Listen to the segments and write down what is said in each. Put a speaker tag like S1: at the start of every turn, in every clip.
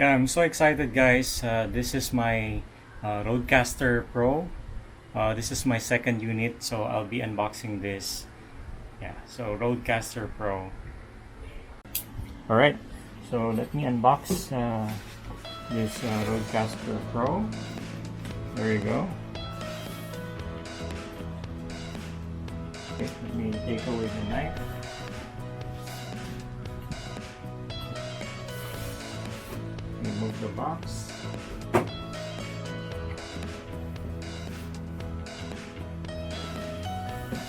S1: Yeah, I'm so excited, guys. This is my RodeCaster Pro. This is my second unit, so I'll be unboxing this. Yeah, so RodeCaster Pro. Alright, so let me unbox this RodeCaster Pro. There you go. Okay, let me take away the knife. Remove the box.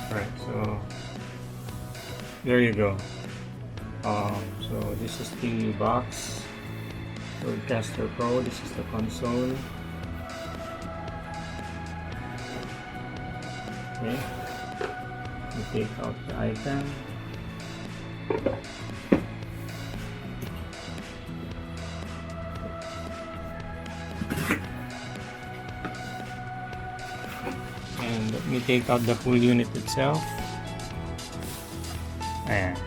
S1: Alright, so there you go. So this is the box. RodeCaster Pro. This is the console. Okay. We take out the item. And let me take out the full unit itself. Ayan.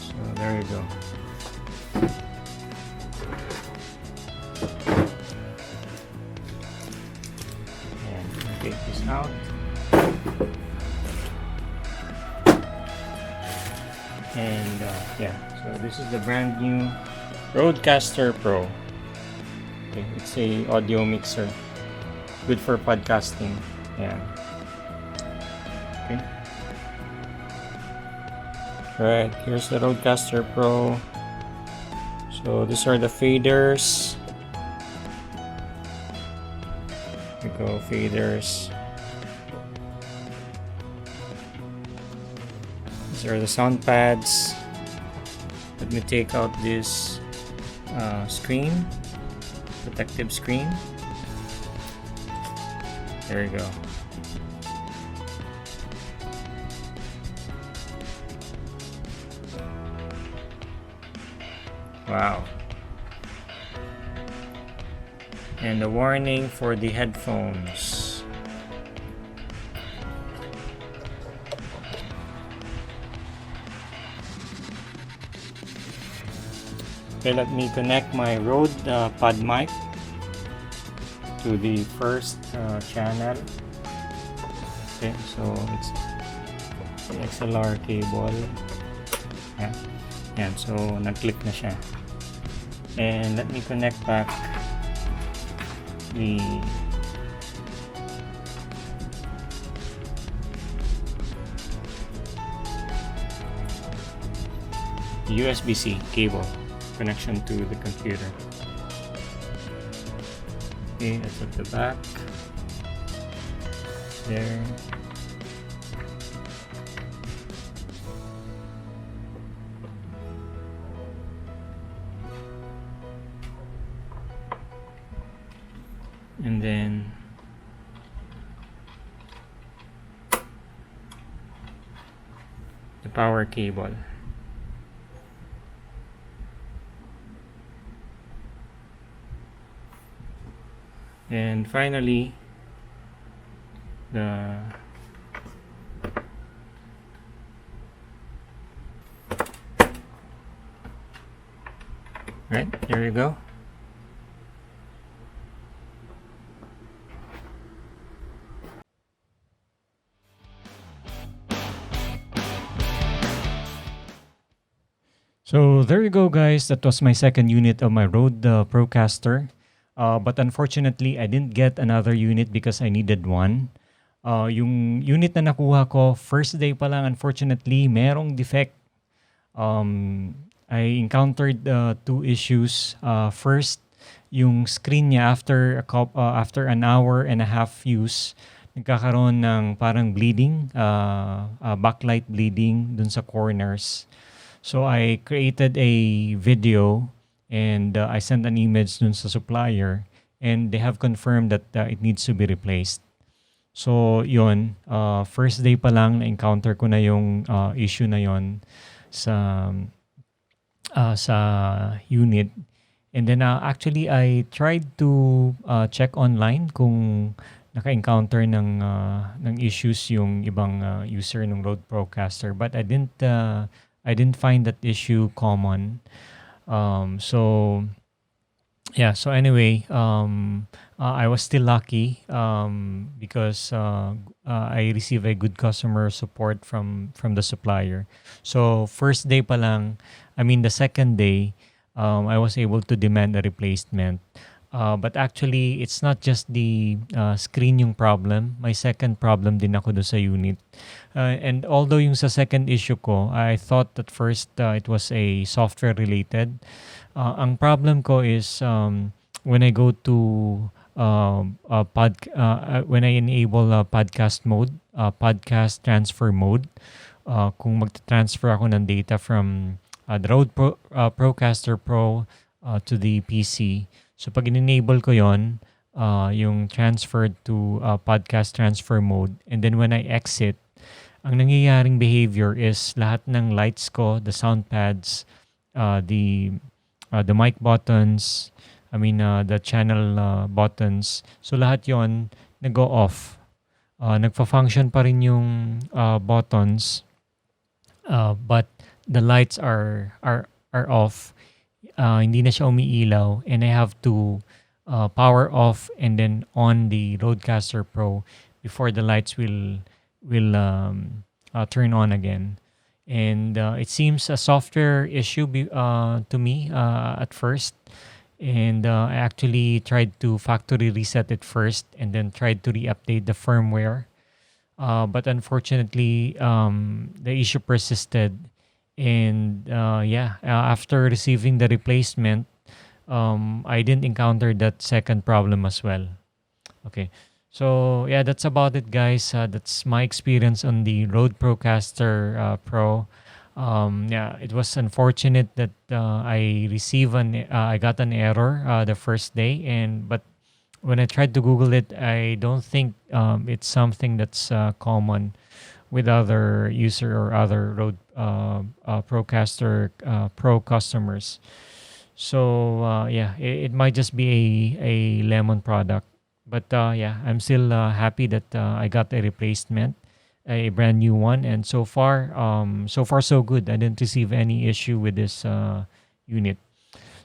S1: So there you go. And take this out. And yeah, so this is the brand new RodeCaster Pro. Okay, it's a audio mixer, good for podcasting. Yeah. Okay. Right, here's the RodeCaster Pro. So these are the faders. Here we go, faders. These are the sound pads. Let me take out this screen, protective screen. There you go. Wow. And the warning for the headphones. Okay, let me connect my Rode pod mic to the first channel. Okay, so it's the XLR cable. Yeah. Yan, so nag-click na siya. And let me connect back the USB-C cable connection to the computer. Okay, that's at the back. There. And then the power cable. And finally the right, there you go. So there you go, guys. That was my second unit of my RodeProcaster. But unfortunately, I didn't get another unit because I needed one. Yung unit na nakuha ko, first day pa lang, unfortunately, merong defect. I encountered two issues. First, yung screen niya after an hour and a half use, nagkakaroon ng parang bleeding, backlight bleeding dun sa corners. So I created a video and I sent an image dun sa supplier and they have confirmed that it needs to be replaced. So yun, first day pa lang na-encounter ko na yung issue na yun sa unit. And then actually I tried to check online kung naka-encounter ng issues yung ibang user ng RodeProcaster, but I didn't find that issue common. So yeah, so anyway, I was still lucky because I received a good customer support from the supplier. So first day pa lang, I mean the second day, I was able to demand a replacement. But actually, it's not just the screen yung problem. My second problem din ako do sa unit. And although yung sa second issue ko, I thought at first it was a software related. Ang problem ko is when I go to when I enable podcast mode, podcast transfer mode, kung magta-transfer ako ng data from the Procaster Pro to the PC. So pag in-enable ko yon, yung transfer to podcast transfer mode, and then when I exit, ang nangyayaring behavior is lahat ng lights ko, the sound pads, the mic buttons, the channel buttons. So lahat yon nag-go off. Nagfa-function pa rin yung buttons, but the lights are off. Hindi na siya umiilaw, and I have to power off and then on the Rodecaster Pro before the lights will turn on again. And it seems a software issue to me at first. And I actually tried to factory reset it first and then tried to re-update the firmware. But unfortunately, the issue persisted. And after receiving the replacement, I didn't encounter that second problem as well. Okay. So yeah, that's about it, guys. That's my experience on the RodeProcaster Pro. It was unfortunate that I got an error the first day, but when I tried to Google it, I don't think it's something that's common with other user or other Procaster Pro customers. So it might just be a lemon product. But I'm still happy that I got a replacement, a brand new one, and so far so good. I didn't receive any issue with this unit.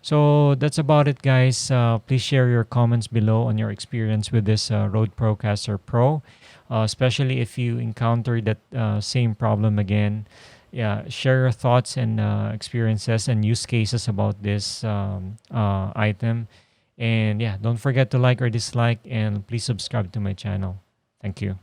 S1: So that's about it, guys. Please share your comments below on your experience with this RodeProcaster Pro, especially if you encounter that same problem again. Yeah, share your thoughts and experiences and use cases about this item. And yeah, don't forget to like or dislike, and please subscribe to my channel. Thank you.